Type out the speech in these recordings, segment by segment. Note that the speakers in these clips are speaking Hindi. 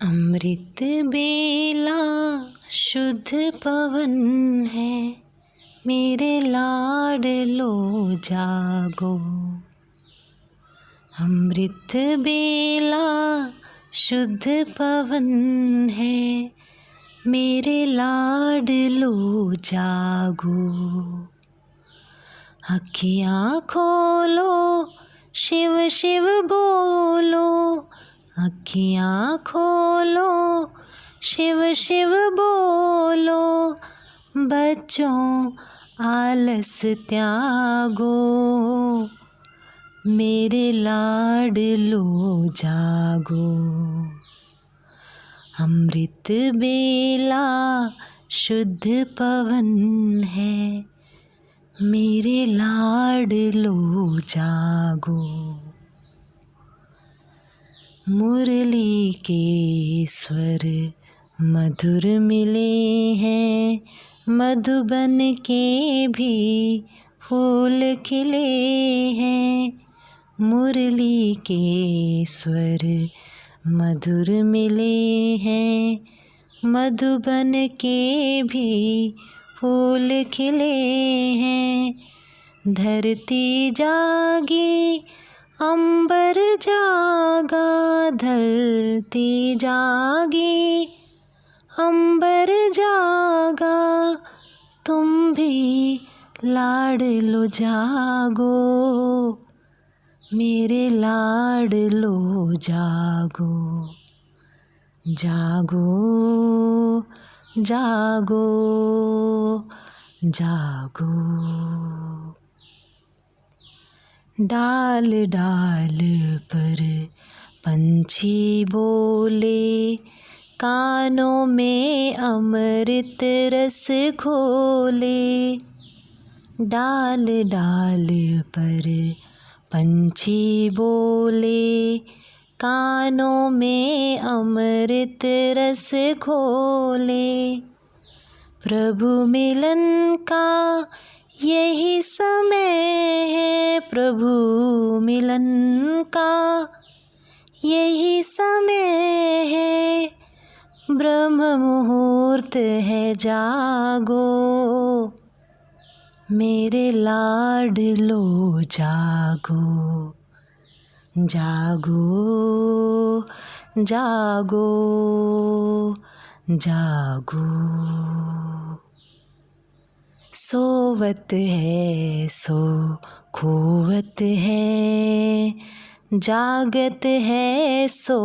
अमृत बेला शुद्ध पवन है, मेरे लाडलो जागो। अमृत बेला शुद्ध पवन है, मेरे लाडलो जागो। अखियाँ खोलो शिव शिव बोलो, अखियाँ खोलो शिव शिव बोलो। बच्चों आलस त्यागो, मेरे लाडलो जागो। अमृत बेला शुद्ध पवन है, मेरे लाडलो जागो। मुरली के स्वर मधुर मिले हैं, मधुबन के भी फूल खिले हैं। मुरली के स्वर मधुर मिले हैं, मधुबन के भी फूल खिले हैं। धरती जागी अंबर जागा, धरती जागी अंबर जागा। तुम भी लाडलो जागो, मेरे लाडलो जागो। जागो जागो जागो। डाल डाल पर पंछी बोले, कानों में अमृत रस घोले। डाल डाल पर पंछी बोले, कानों में अमृत रस घोले। प्रभु मिलन का यही समय है, प्रभु मिलन का यही समय है। ब्रह्म मुहूर्त है जागो, मेरे लाडलो जागो। जागो जागो जागो। सोवत है सो खोवत है, जागत है सो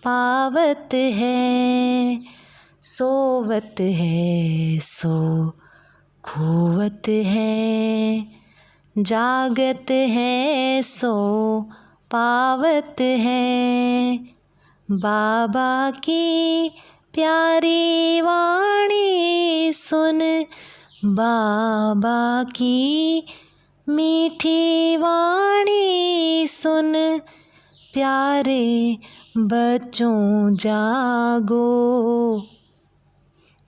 पावत है। सोवत है सो खोवत है, जागत है सो पावत है। बाबा की प्यारी वाणी सुन, बाबा की मीठी वाणी सुन। प्यारे बच्चों जागो,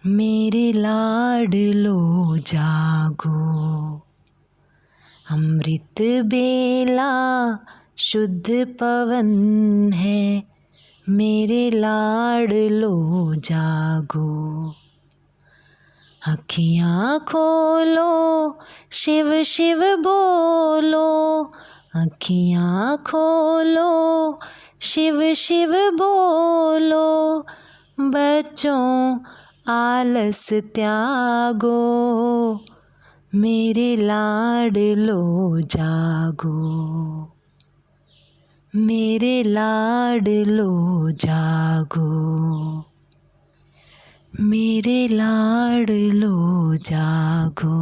मेरे लाडलो जागो। अमृत बेला शुद्ध पवन है, मेरे लाडलो जागो। अखियाँ खोलो शिव शिव बोलो, अखियाँ खोलो शिव शिव बोलो। बच्चों आलस त्यागो, मेरे लाडलो जागो। मेरे लाडलो जागो, मेरे लाडलो जागो।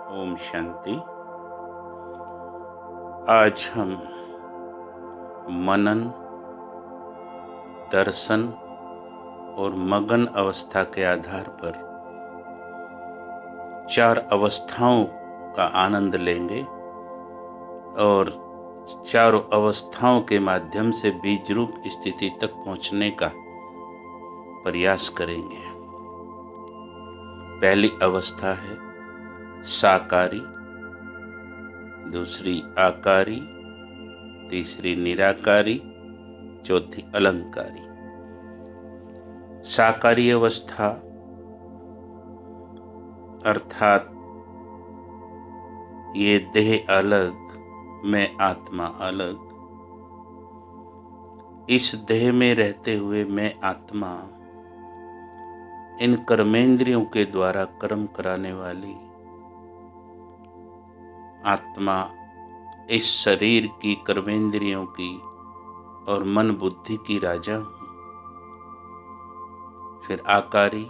ओम शांति। आज हम मनन, दर्शन और मगन अवस्था के आधार पर 4 अवस्थाओं का आनंद लेंगे और चारों अवस्थाओं के माध्यम से बीज रूप स्थिति तक पहुंचने का प्रयास करेंगे। पहली अवस्था है साकारी, दूसरी आकारी, तीसरी निराकारी, चौथी अलंकारी। साकारी अवस्था अर्थात ये देह अलग, मैं आत्मा अलग। इस देह में रहते हुए मैं आत्मा इन कर्मेंद्रियों के द्वारा कर्म कराने वाली आत्मा इस शरीर की, कर्मेंद्रियों की और मन बुद्धि की राजा हूँ। फिर आकारी,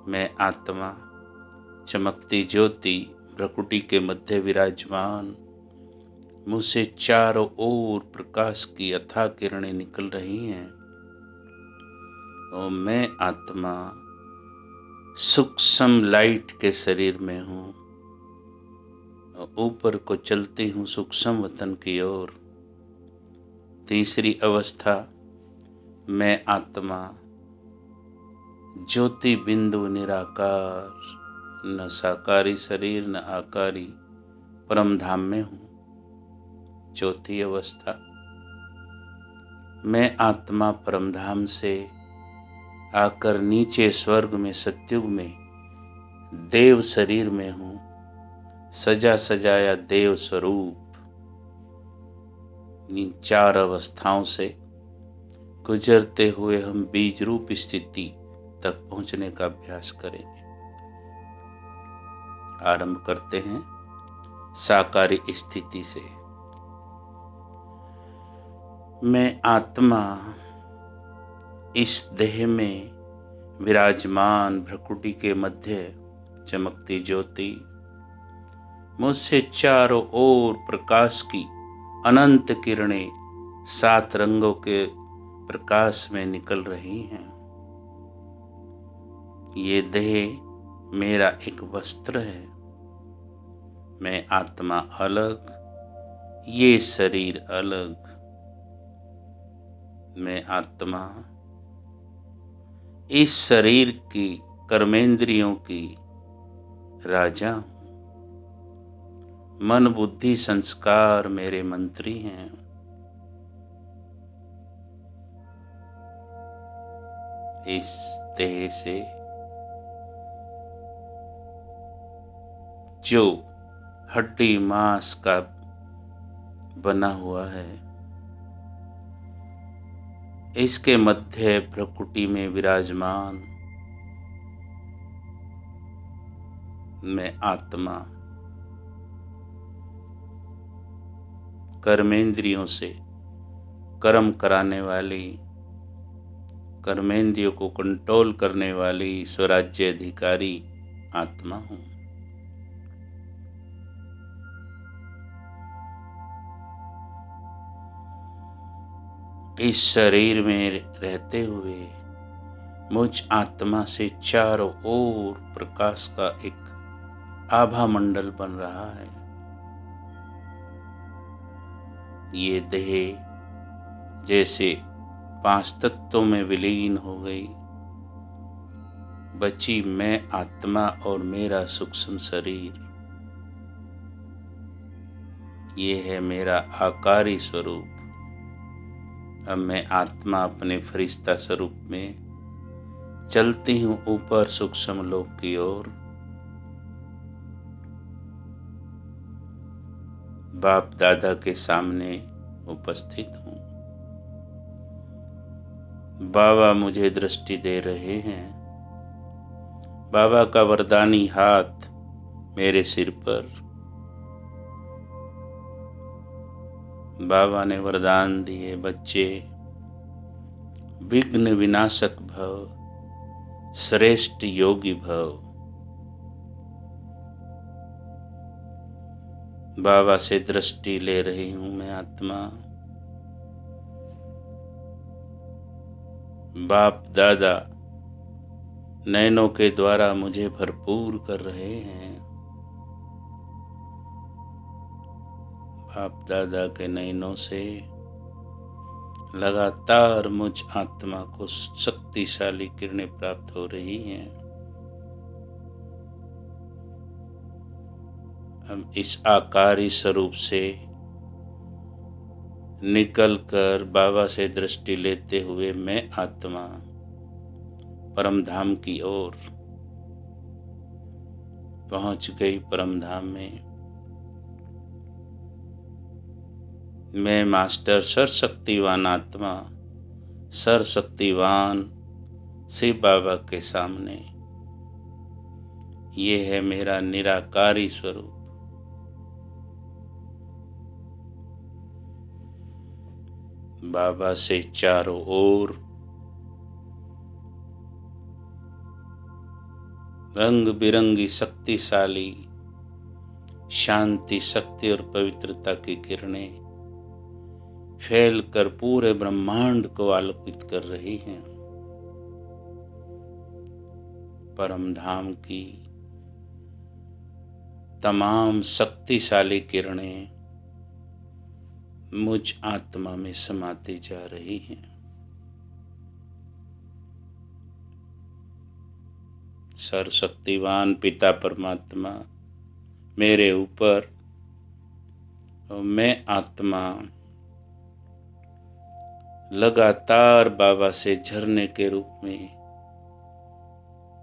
मैं आत्मा चमकती ज्योति प्रकृति के मध्य विराजमान, मुझसे चारों ओर प्रकाश की अथाह किरणें निकल रही हैं और मैं आत्मा सूक्ष्म लाइट के शरीर में हूँ और ऊपर को चलती हूँ सूक्ष्म वतन की ओर। तीसरी अवस्था, मैं आत्मा ज्योति बिंदु निराकार, न साकारी शरीर न आकारी, परम धाम में हूँ। चौथी अवस्था, मैं आत्मा परम धाम से आकर नीचे स्वर्ग में सत्युग में देव शरीर में हूँ, सजा सजाया देव स्वरूप। इन 4 अवस्थाओं से गुजरते हुए हम बीज रूप स्थिति तक पहुंचने का अभ्यास करेंगे। आरंभ करते हैं साकारी स्थिति से। मैं आत्मा इस देह में विराजमान प्रकृति के मध्य चमकती ज्योति, मुझसे चारों ओर प्रकाश की अनंत किरणें 7 रंगों के प्रकाश में निकल रही हैं। ये देह मेरा एक वस्त्र है। मैं आत्मा अलग, ये शरीर अलग। मैं आत्मा इस शरीर की, कर्मेंद्रियों की राजा हूँ। मन बुद्धि संस्कार मेरे मंत्री हैं। इस देह से जो हड्डी मांस का बना हुआ है, इसके मध्य प्रकृति में विराजमान मैं आत्मा कर्मेंद्रियों से कर्म कराने वाली, कर्मेंद्रियों को कंट्रोल करने वाली स्वराज्य अधिकारी आत्मा हूँ। इस शरीर में रहते हुए मुझ आत्मा से चारों ओर प्रकाश का एक आभा मंडल बन रहा है। ये देह जैसे 5 तत्वों में विलीन हो गई, बची मैं आत्मा और मेरा सूक्ष्म शरीर। ये है मेरा आकारी स्वरूप। अब मैं आत्मा अपने फरिश्ता स्वरूप में चलती हूँ ऊपर सूक्ष्म लोक की ओर। बाप दादा के सामने उपस्थित हूँ। बाबा मुझे दृष्टि दे रहे हैं। बाबा का वरदानी हाथ मेरे सिर पर। बाबा ने वरदान दिए, बच्चे विघ्न विनाशक भव, श्रेष्ठ योगी भव। बाबा से दृष्टि ले रही हूँ मैं आत्मा। बाप दादा नयनों के द्वारा मुझे भरपूर कर रहे हैं। बाप दादा के नयनों से लगातार मुझ आत्मा को शक्तिशाली किरणें प्राप्त हो रही हैं। हम इस आकारी स्वरूप से निकलकर बाबा से दृष्टि लेते हुए मैं आत्मा परम धाम की ओर पहुंच गई। परम धाम में मैं मास्टर सर्वशक्तिवान आत्मा, सर्वशक्तिवान शिव बाबा के सामने, ये है मेरा निराकारी स्वरूप। बाबा से चारों ओर रंग बिरंगी शक्तिशाली शांति, शक्ति और पवित्रता की किरणें फैलकर पूरे ब्रह्मांड को आलोकित कर रही हैं। परम धाम की तमाम शक्तिशाली किरणें मुझ आत्मा में समाती जा रही हैं। सर्वशक्तिवान पिता परमात्मा मेरे ऊपर और मैं आत्मा लगातार बाबा से झरने के रूप में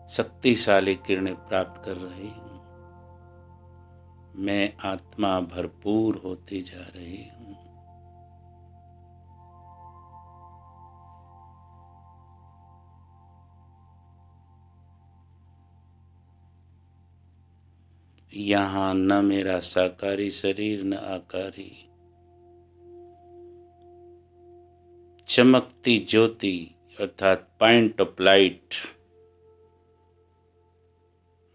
शक्तिशाली किरणें प्राप्त कर रही हूँ। मैं आत्मा भरपूर होती जा रही हूँ। यहाँ न मेरा साकारी शरीर न आकारी, चमकती ज्योति अर्थात पॉइंट ऑफ लाइट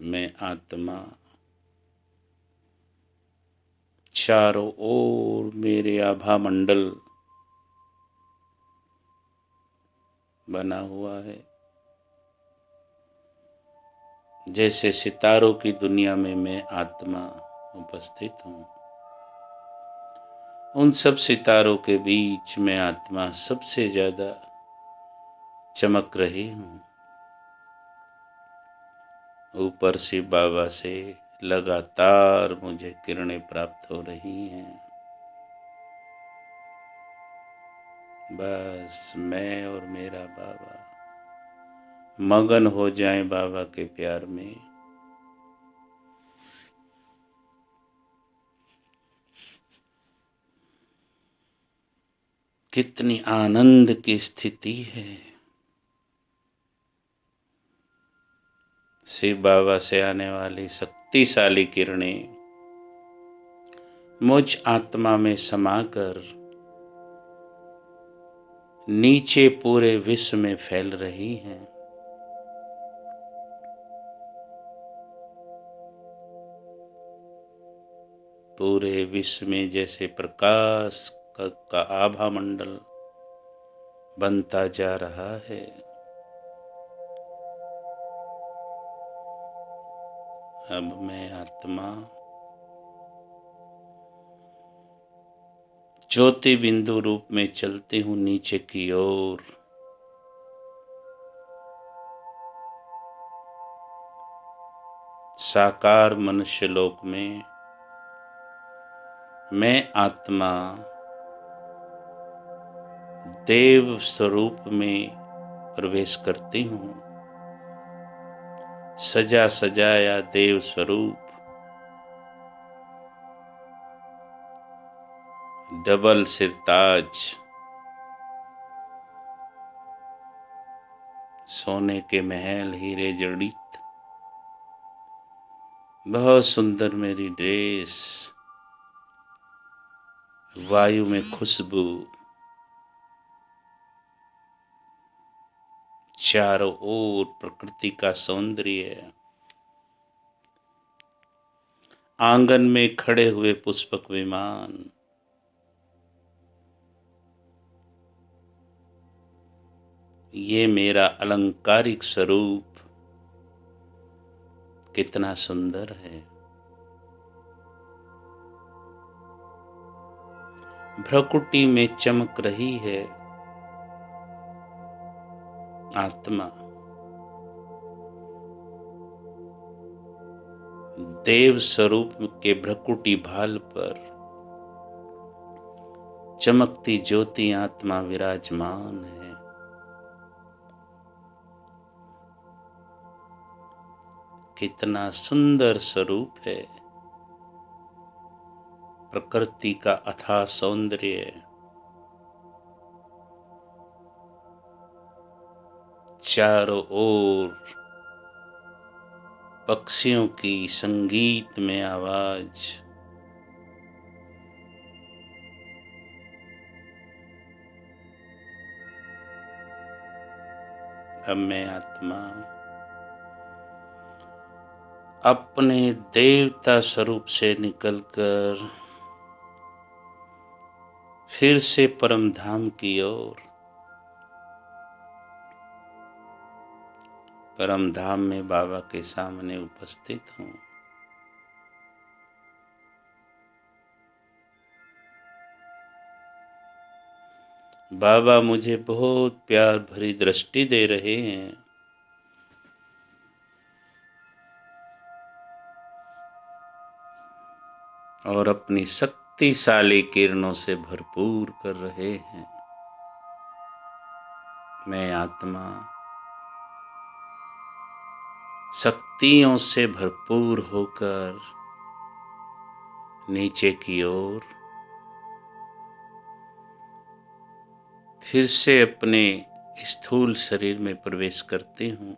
मैं आत्मा चारों ओर मेरे आभा मंडल बना हुआ है। जैसे सितारों की दुनिया में मैं आत्मा उपस्थित हूँ, उन सब सितारों के बीच में आत्मा सबसे ज्यादा चमक रही हूँ। ऊपर से बाबा से लगातार मुझे किरणें प्राप्त हो रही हैं। बस मैं और मेरा बाबा मगन हो जाएं बाबा के प्यार में। कितनी आनंद की स्थिति है। शिव बाबा से आने वाली शक्तिशाली किरणें मुझ आत्मा में समाकर नीचे पूरे विश्व में फैल रही हैं। पूरे विश्व में जैसे प्रकाश का आभा मंडल बनता जा रहा है। अब मैं आत्मा ज्योति बिंदु रूप में चलती हूँ नीचे की ओर। साकार मनुष्य लोक में मैं आत्मा देव स्वरूप में प्रवेश करती हूँ। सजा सजाया देव स्वरूप, डबल सिरताज, सोने के महल, हीरे जड़ित, बहुत सुंदर मेरी ड्रेस, वायु में खुशबू, चारों ओर प्रकृति का सौंदर्य, आंगन में खड़े हुए पुष्पक विमान, ये मेरा अलंकारिक स्वरूप कितना सुंदर है। भ्रकुटी में चमक रही है आत्मा, देव स्वरूप के भ्रकुटी भाल पर चमकती ज्योति आत्मा विराजमान है। कितना सुंदर स्वरूप है, प्रकृति का अथाह सौंदर्य, चारों ओर पक्षियों की संगीत में आवाज, अब मैं आत्मा अपने देवता स्वरूप से निकलकर फिर से परम धाम की ओर, परम धाम में बाबा के सामने उपस्थित हूँ। बाबा मुझे बहुत प्यार भरी दृष्टि दे रहे हैं। और अपनी शक्तिशाली किरणों से भरपूर कर रहे हैं। मैं आत्मा शक्तियों से भरपूर होकर नीचे की ओर फिर से अपने स्थूल शरीर में प्रवेश करती हूँ।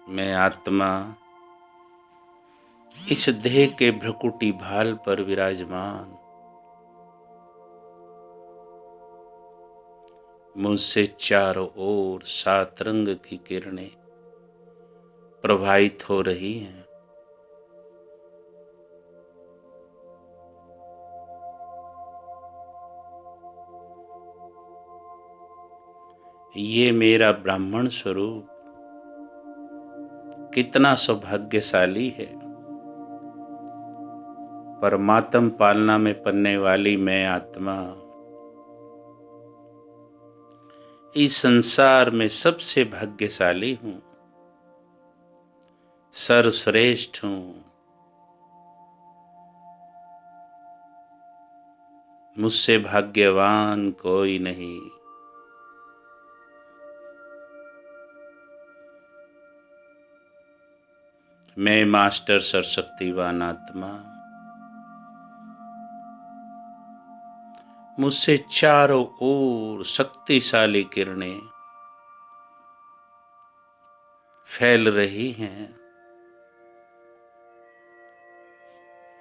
मैं आत्मा इस देह के भ्रकुटी भाल पर विराजमान, मुझसे चारों ओर 7 रंग की किरणें प्रवाहित हो रही हैं। ये मेरा ब्राह्मण स्वरूप कितना सौभाग्यशाली है। परमात्म पालना में पलने वाली मैं आत्मा इस संसार में सबसे भाग्यशाली हूँ, सर्वश्रेष्ठ हूँ। मुझसे भाग्यवान कोई नहीं। मैं मास्टर सर्वशक्तिवान आत्मा, मुझसे चारों ओर शक्तिशाली किरणें फैल रही हैं।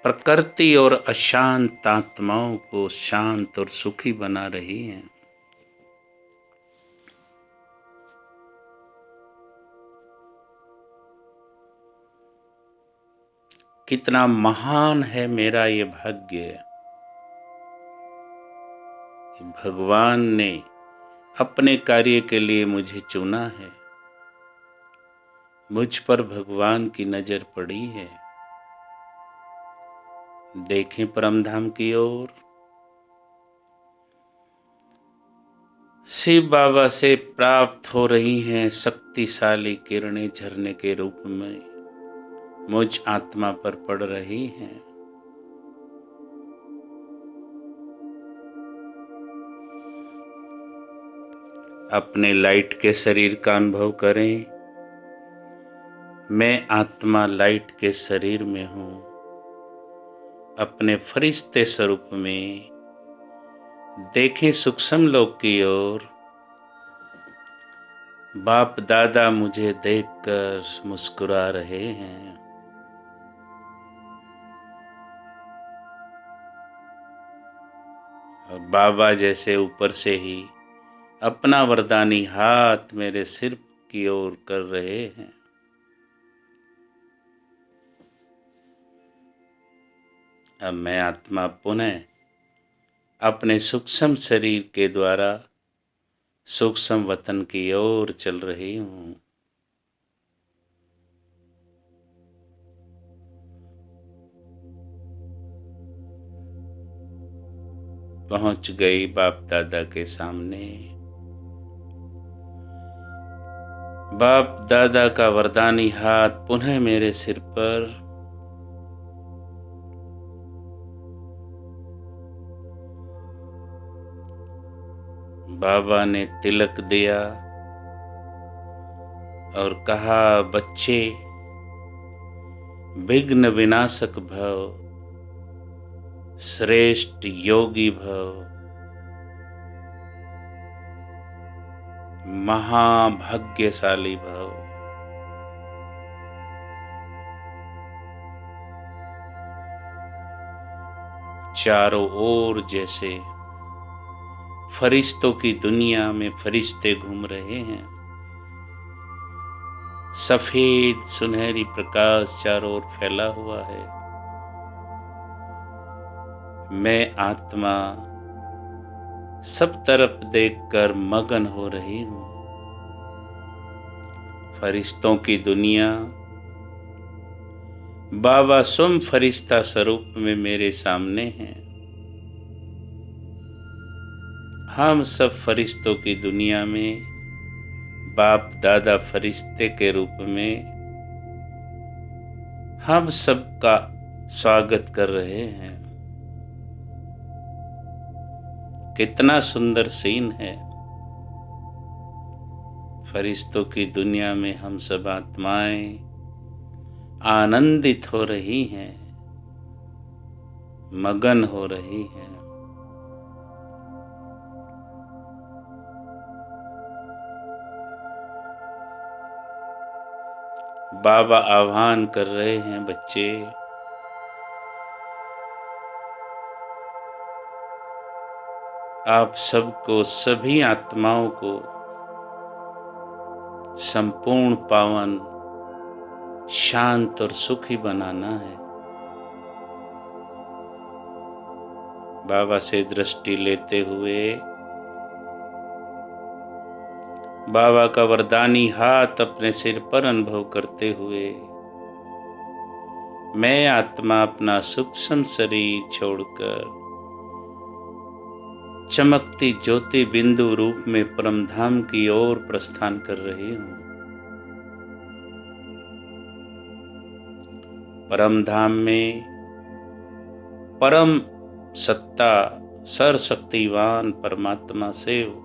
प्रकृति और अशांत आत्माओं को शांत और सुखी बना रही हैं। कितना महान है मेरा ये भाग्य। भगवान ने अपने कार्य के लिए मुझे चुना है। मुझ पर भगवान की नजर पड़ी है। देखें परमधाम की ओर। शिव बाबा से प्राप्त हो रही हैं शक्तिशाली किरणें झरने के रूप में मुझ आत्मा पर पड़ रही हैं। अपने लाइट के शरीर का अनुभव करें। मैं आत्मा लाइट के शरीर में हूँ। अपने फरिश्ते स्वरूप में देखें सूक्ष्म लोक की ओर। बाप दादा मुझे देखकर मुस्कुरा रहे हैं। और बाबा जैसे ऊपर से ही अपना वरदानी हाथ मेरे सिर की ओर कर रहे हैं। अब मैं आत्मा पुनः अपने सूक्ष्म शरीर के द्वारा सूक्ष्म वतन की ओर चल रही हूँ। पहुंच गई बाप दादा के सामने। बाप दादा का वरदानी हाथ पुनः मेरे सिर पर। बाबा ने तिलक दिया और कहा, बच्चे विघ्न विनाशक भव, श्रेष्ठ योगी भव, महाभाग्यशाली भव। चारों ओर जैसे फरिश्तों की दुनिया में फरिश्ते घूम रहे हैं। सफेद सुनहरी प्रकाश चारों ओर फैला हुआ है। मैं आत्मा सब तरफ देखकर मगन हो रही हूँ। फरिश्तों की दुनिया, बाबा स्वयं फरिश्ता स्वरूप में मेरे सामने हैं। हम सब फरिश्तों की दुनिया में बाप दादा फरिश्ते के रूप में हम सबका स्वागत कर रहे हैं। कितना सुंदर सीन है। फरिश्तों की दुनिया में हम सब आत्माएं आनंदित हो रही हैं, मगन हो रही हैं। बाबा आह्वान कर रहे हैं, बच्चे आप सबको, सभी आत्माओं को संपूर्ण पावन, शांत और सुखी बनाना है। बाबा से दृष्टि लेते हुए बाबा का वरदानी हाथ अपने सिर पर अनुभव करते हुए मैं आत्मा अपना सूक्ष्म शरीर छोड़कर चमकती ज्योति बिंदु रूप में परमधाम की ओर प्रस्थान कर रही हूँ। परमधाम में परम सत्ता सर्वशक्तिवान परमात्मा शिव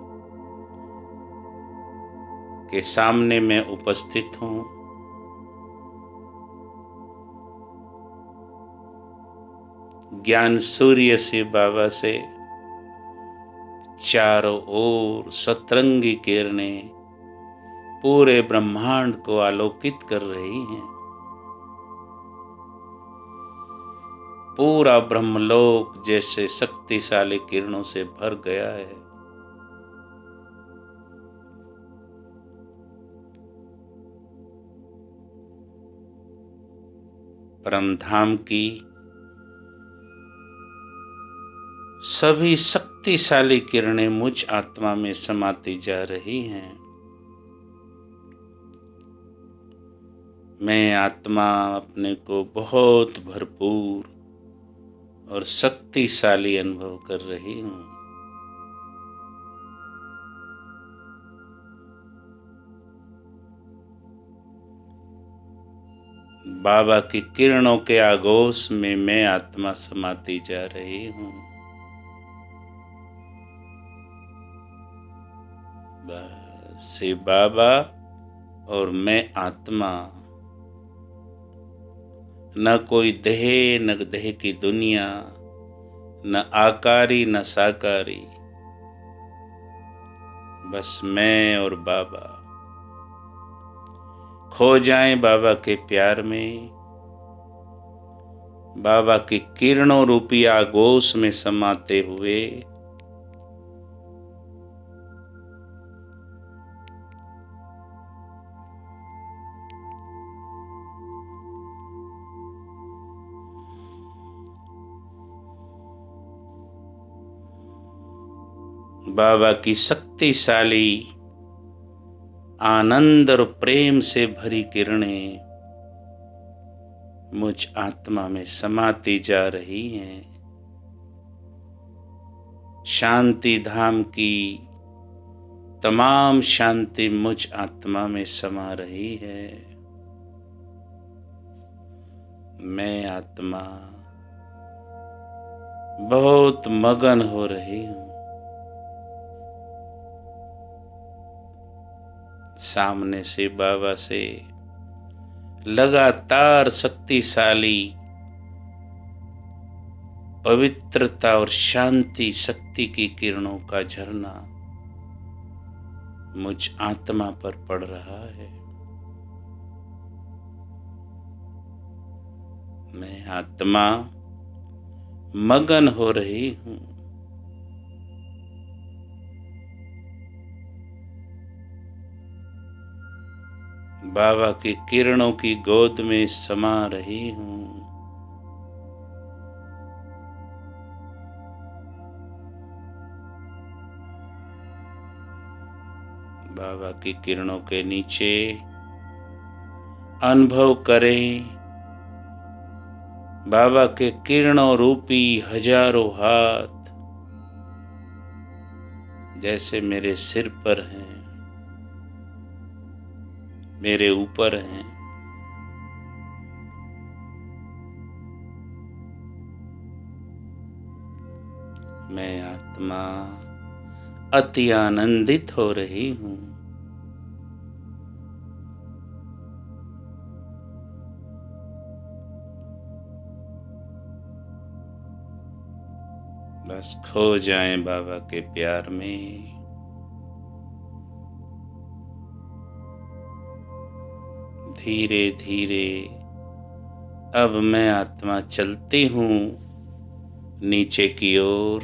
के सामने मैं उपस्थित हूँ। ज्ञान सूर्य से बाबा से चारों ओर सतरंगी किरणें पूरे ब्रह्मांड को आलोकित कर रही हैं। पूरा ब्रह्मलोक जैसे शक्तिशाली किरणों से भर गया है। परमधाम की सभी शक्तिशाली किरणें मुझ आत्मा में समाती जा रही हैं। मैं आत्मा अपने को बहुत भरपूर और शक्तिशाली अनुभव कर रही हूँ। बाबा की किरणों के आगोश में मैं आत्मा समाती जा रही हूँ। बस से बाबा और मैं आत्मा, न कोई देह न देह की दुनिया, न आकारी न साकारी, बस मैं और बाबा खो जाएं बाबा के प्यार में, बाबा की किरणों रूपी आगोश में समाते हुए बाबा की शक्तिशाली आनंद और प्रेम से भरी किरणें मुझ आत्मा में समाती जा रही हैं। शांति धाम की तमाम शांति मुझ आत्मा में समा रही है। मैं आत्मा बहुत मगन हो रही हूँ। सामने से बाबा से लगातार शक्तिशाली पवित्रता और शांति शक्ति की किरणों का झरना मुझ आत्मा पर पड़ रहा है। मैं आत्मा मगन हो रही हूँ। बाबा की किरणों की गोद में समा रही हूँ। बाबा की किरणों के नीचे अनुभव करें बाबा के किरणों रूपी हजारों हाथ जैसे मेरे सिर पर हैं, मेरे ऊपर हैं। मैं आत्मा अति आनंदित हो रही हूँ। बस खो जाएं बाबा के प्यार में। धीरे धीरे अब मैं आत्मा चलती हूँ नीचे की ओर।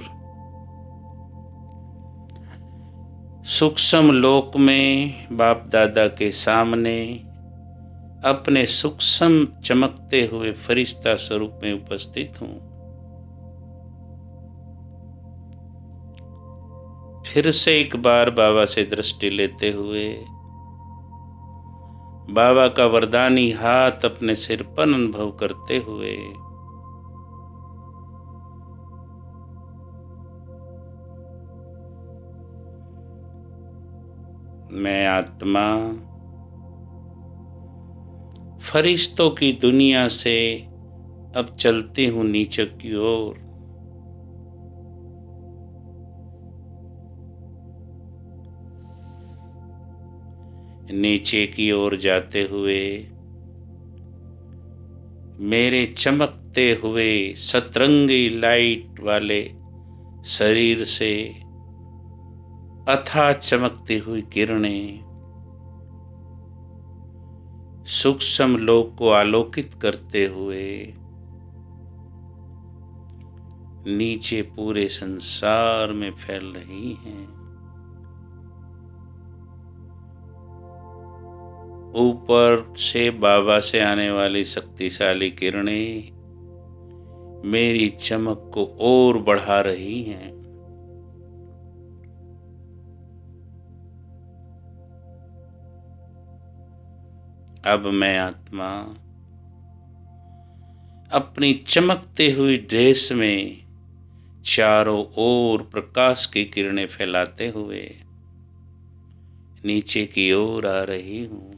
सूक्ष्म लोक में बाप दादा के सामने अपने सूक्ष्म चमकते हुए फरिश्ता स्वरूप में उपस्थित हूँ। फिर से एक बार बाबा से दृष्टि लेते हुए बाबा का वरदानी हाथ अपने सिर पर अनुभव करते हुए मैं आत्मा फरिश्तों की दुनिया से अब चलती हूँ नीचे की ओर। नीचे की ओर जाते हुए मेरे चमकते हुए सतरंगी लाइट वाले शरीर से अथाह चमकती हुई किरणें सूक्ष्म लोक को आलोकित करते हुए नीचे पूरे संसार में फैल रही हैं। ऊपर से बाबा से आने वाली शक्तिशाली किरणें मेरी चमक को और बढ़ा रही हैं। अब मैं आत्मा अपनी चमकते हुई ड्रेस में चारों ओर प्रकाश की किरणें फैलाते हुए नीचे की ओर आ रही हूँ।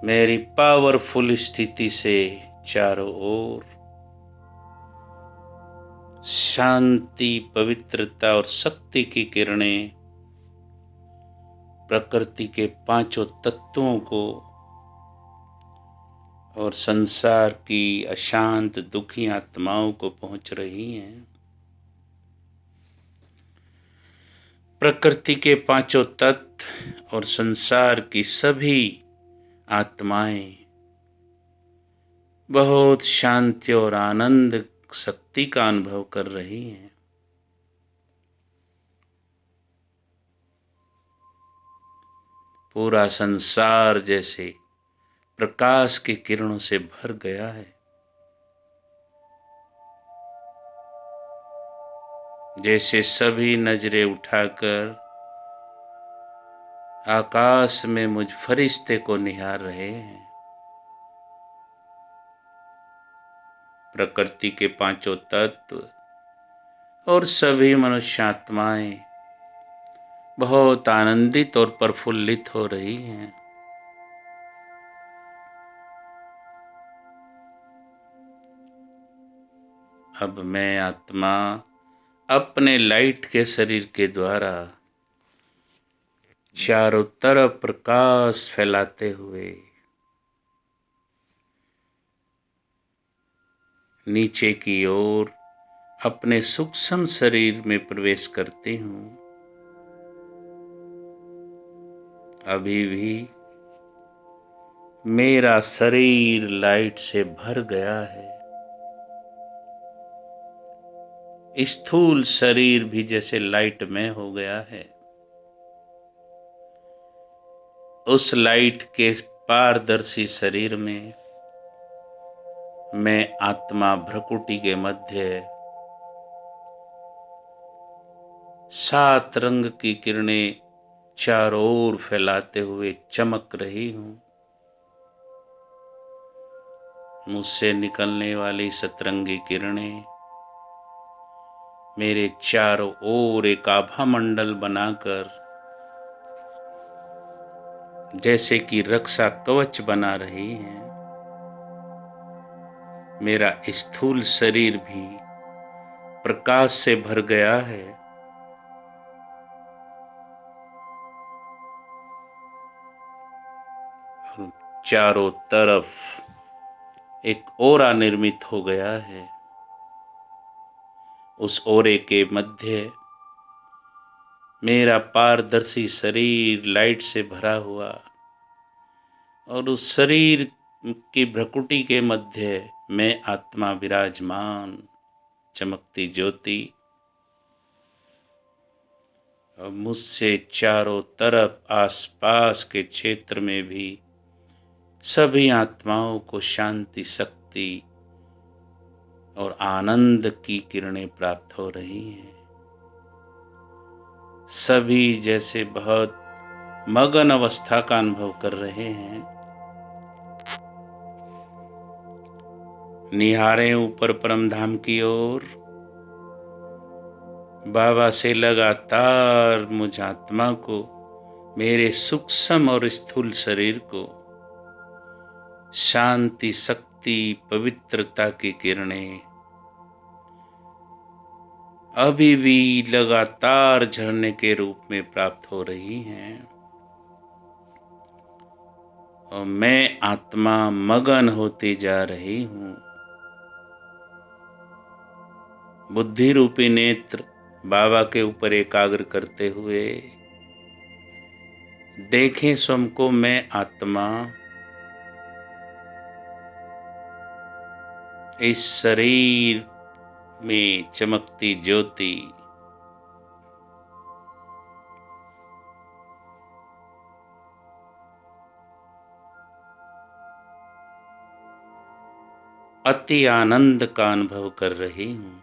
मेरी पावरफुल स्थिति से चारों ओर शांति, पवित्रता और शक्ति की किरणें प्रकृति के पांचों तत्वों को और संसार की अशांत दुखी आत्माओं को पहुंच रही हैं। प्रकृति के पांचों तत्व और संसार की सभी आत्माएं बहुत शांति और आनंद शक्ति का अनुभव कर रही हैं। पूरा संसार जैसे प्रकाश की किरणों से भर गया है। जैसे सभी नजरें उठाकर आकाश में मुझ फरिश्ते को निहार रहे हैं। प्रकृति के पांचों तत्व और सभी मनुष्य आत्माएं बहुत आनंदित और प्रफुल्लित हो रही हैं। अब मैं आत्मा अपने लाइट के शरीर के द्वारा चारों तरफ प्रकाश फैलाते हुए नीचे की ओर अपने सूक्ष्म शरीर में प्रवेश करती हूँ। अभी भी मेरा शरीर लाइट से भर गया है। स्थूल शरीर भी जैसे लाइट में हो गया है। उस लाइट के पारदर्शी शरीर में मैं आत्मा भ्रकुटी के मध्य 7 रंग की किरणें चारों ओर फैलाते हुए चमक रही हूँ। मुझसे निकलने वाली सतरंगी किरणें मेरे चारों ओर एक आभा मंडल बनाकर जैसे कि रक्षा कवच बना रही हैं। मेरा स्थूल शरीर भी प्रकाश से भर गया है। चारों तरफ एक ओरा निर्मित हो गया है। उस ओरे के मध्य मेरा पारदर्शी शरीर लाइट से भरा हुआ और उस शरीर की भ्रकुटी के मध्य मैं आत्मा विराजमान, चमकती ज्योति। और मुझसे चारों तरफ आसपास के क्षेत्र में भी सभी आत्माओं को शांति, शक्ति और आनंद की किरणें प्राप्त हो रही हैं। सभी जैसे बहुत मगन अवस्था का अनुभव कर रहे हैं। निहारें ऊपर परमधाम की ओर। बाबा से लगातार मुझ आत्मा को, मेरे सूक्ष्म और स्थूल शरीर को शांति, शक्ति, पवित्रता की किरणें अभी भी लगातार झरने के रूप में प्राप्त हो रही हैं। और मैं आत्मा मगन होती जा रही हूँ। बुद्धि रूपी नेत्र बाबा के ऊपर एकाग्र करते हुए देखें स्वयं को मैं आत्मा इस शरीर में चमकती ज्योति। अति आनंद का अनुभव कर रही हूँ।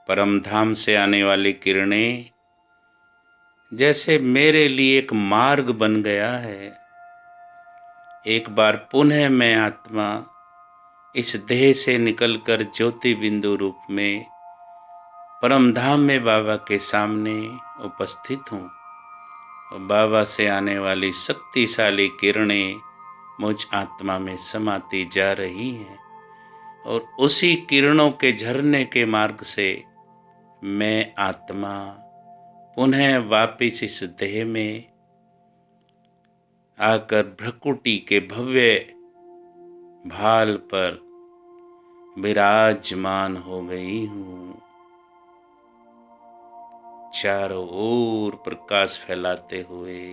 परमधाम से आने वाली किरणें जैसे मेरे लिए एक मार्ग बन गया है। एक बार पुनः मैं आत्मा इस देह से निकलकर ज्योति बिंदु रूप में परमधाम में बाबा के सामने उपस्थित हूँ। और बाबा से आने वाली शक्तिशाली किरणें मुझ आत्मा में समाती जा रही हैं। और उसी किरणों के झरने के मार्ग से मैं आत्मा पुनः वापिस इस देह में आकर भ्रकुटी के भव्य भाल पर विराजमान हो गई हूँ। चारों ओर प्रकाश फैलाते हुए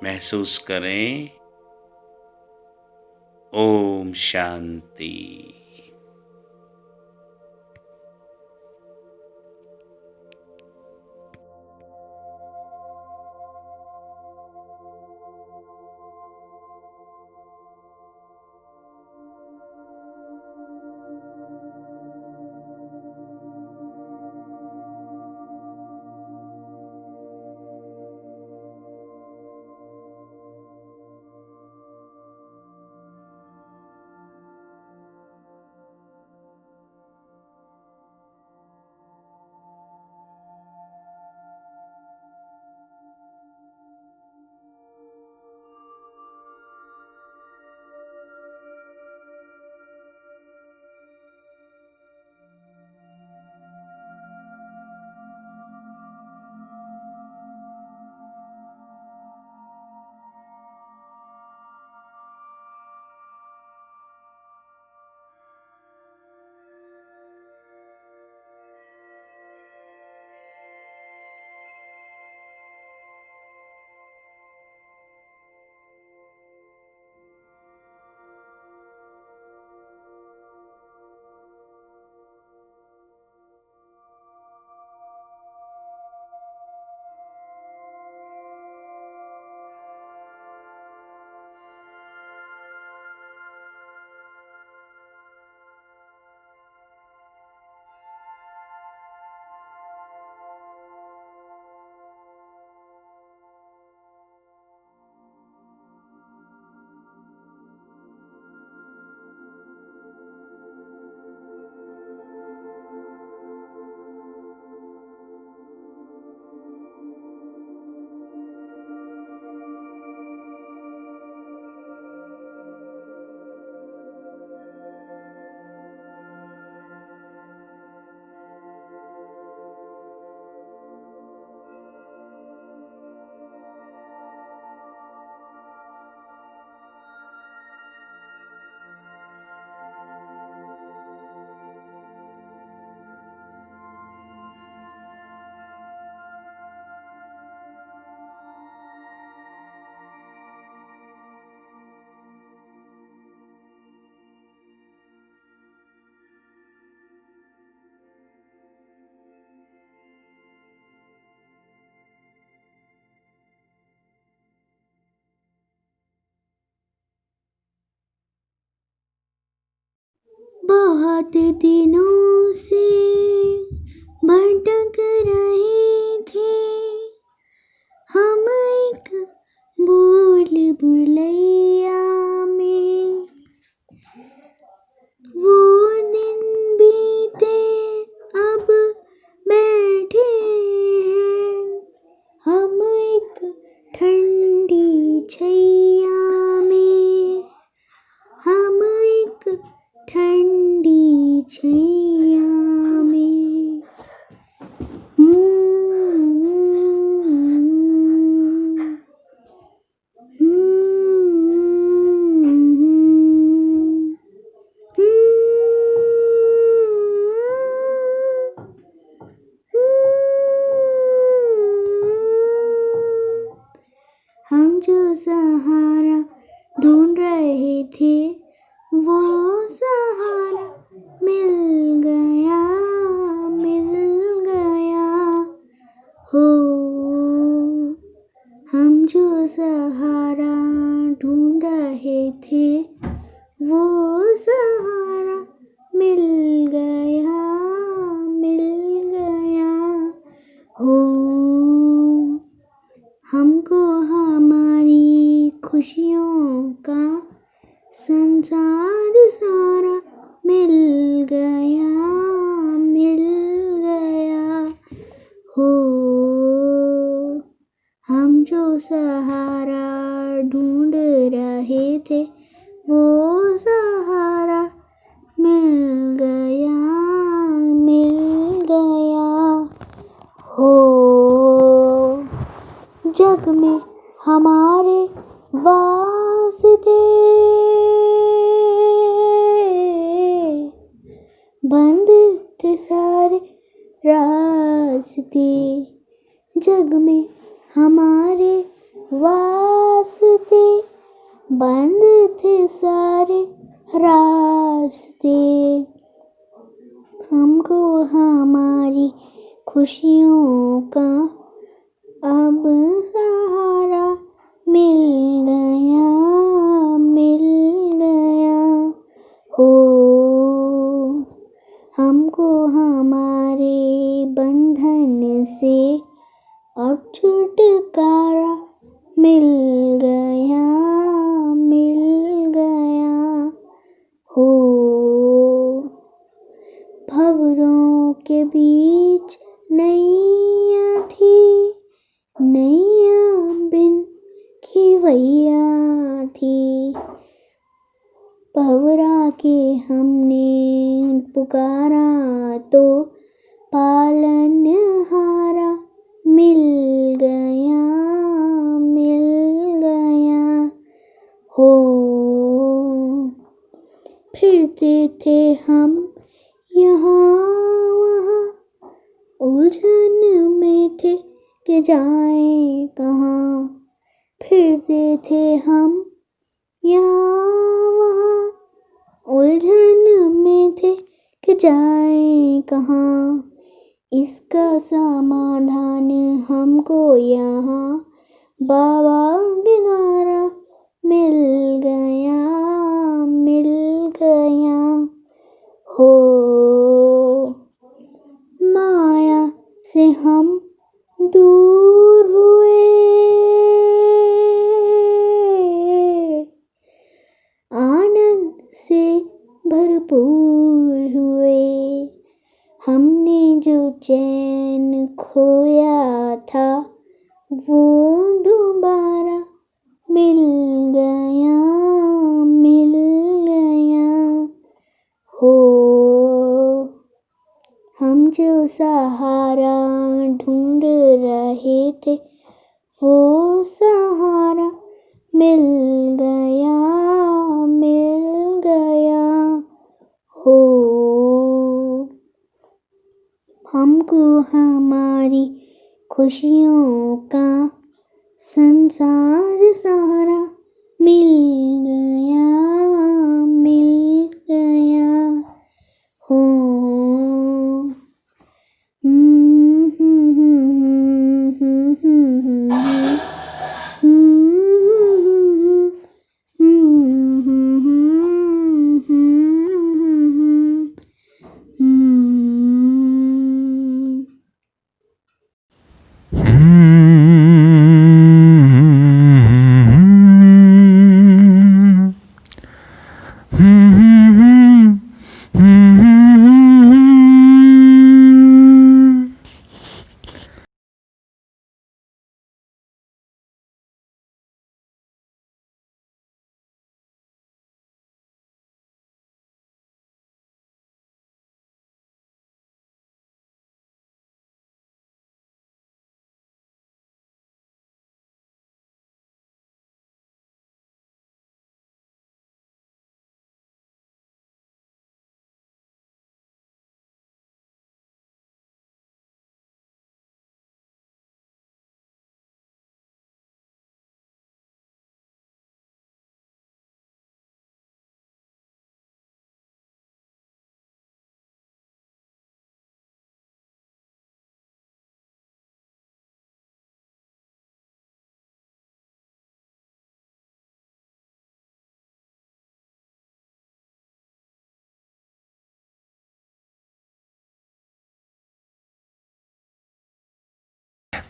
महसूस करें। ओम शांति। बहुत दिनों से भटक रहे थे हम एक भूल भुलैया में। वो दिन बीते अब बैठे हैं हम एक ठंडी छैया में, हम एक ठंडी छैया में। हम जो सहारा ढूंढ रहे थे वो सहारा मिल गया, मिल गया हो। हम जो सहारा ढूंढ रहे थे वो सहारा मिल गया, मिल गया हो। हमको हमारी खुशियों का संसार सारा मिल गया, मिल गया हो। हम जो सहारा ढूंढ रहे थे वो सहारा मिल गया, मिल गया हो। जग में हमारे वास्ते बंद थे सारे रास्ते, जग में हमारे वास्ते बंद थे सारे रास्ते। हमको हमारी खुशियों का अब सहारा मिल गया, मिल गया हो। हमको हमारे बंधन से अब छुटकारा मिल गया, मिल गया हो। भंवरों के बीच नैया थी, नैया बिन खिवैया थी। भंवरा के हमने पुकारा तो पालनहारा मिल गया, मिल गया हो। फिरते थे हम यहाँ वहाँ, उलझन में थे कि जाएं कहाँ। फिरते थे हम यहाँ वहाँ, उलझन में थे कि जाएं कहाँ। इसका समाधान हमको यहाँ बाबा के द्वारा मिल गया, मिल गया हो। माया से हम दूर हुए, आनंद से भरपूर हुए। हमने जो चैन खोया था वो दोबारा मिल गया, मिल गया हो। हम जो सहारा ढूंढ रहे थे वो सहारा मिल गया, मिल गया हो। हमको हमारी खुशियों का संसार सारा मिल गया, मिल गया हो।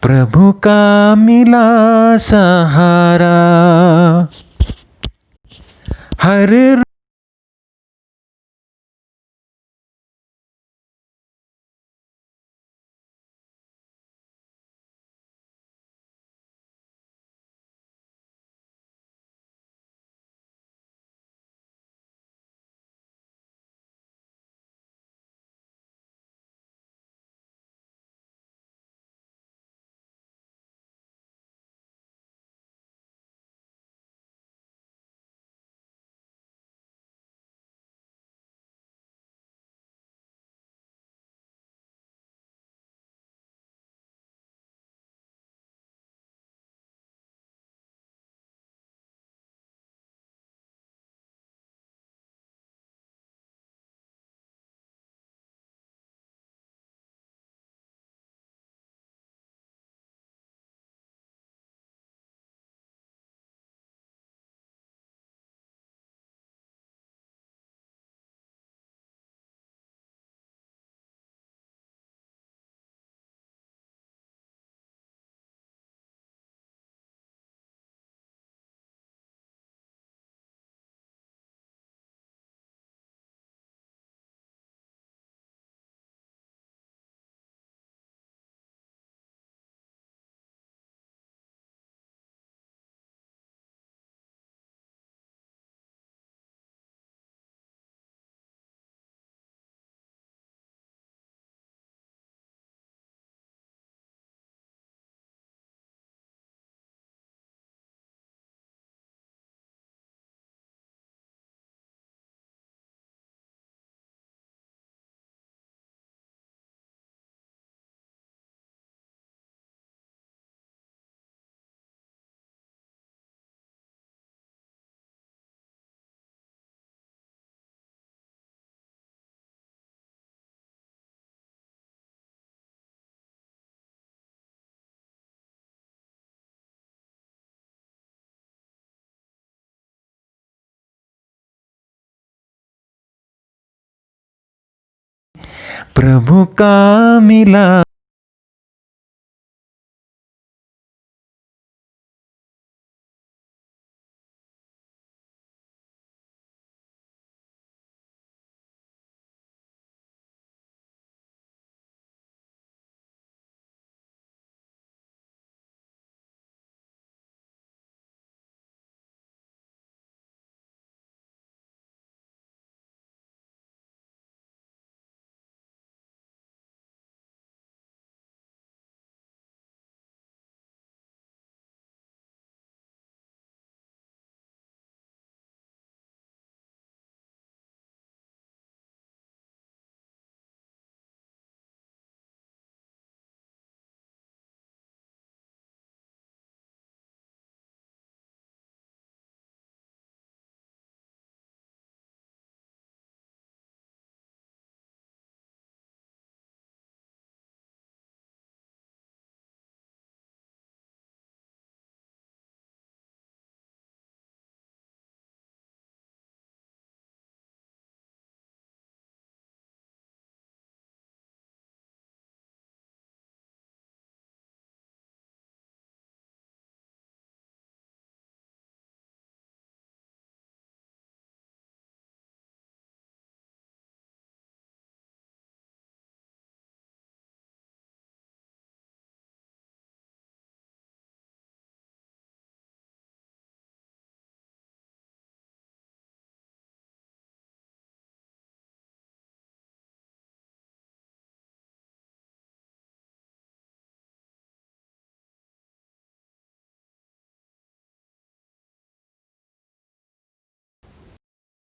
प्रभु का मिला सहारा, हर प्रभु का मिला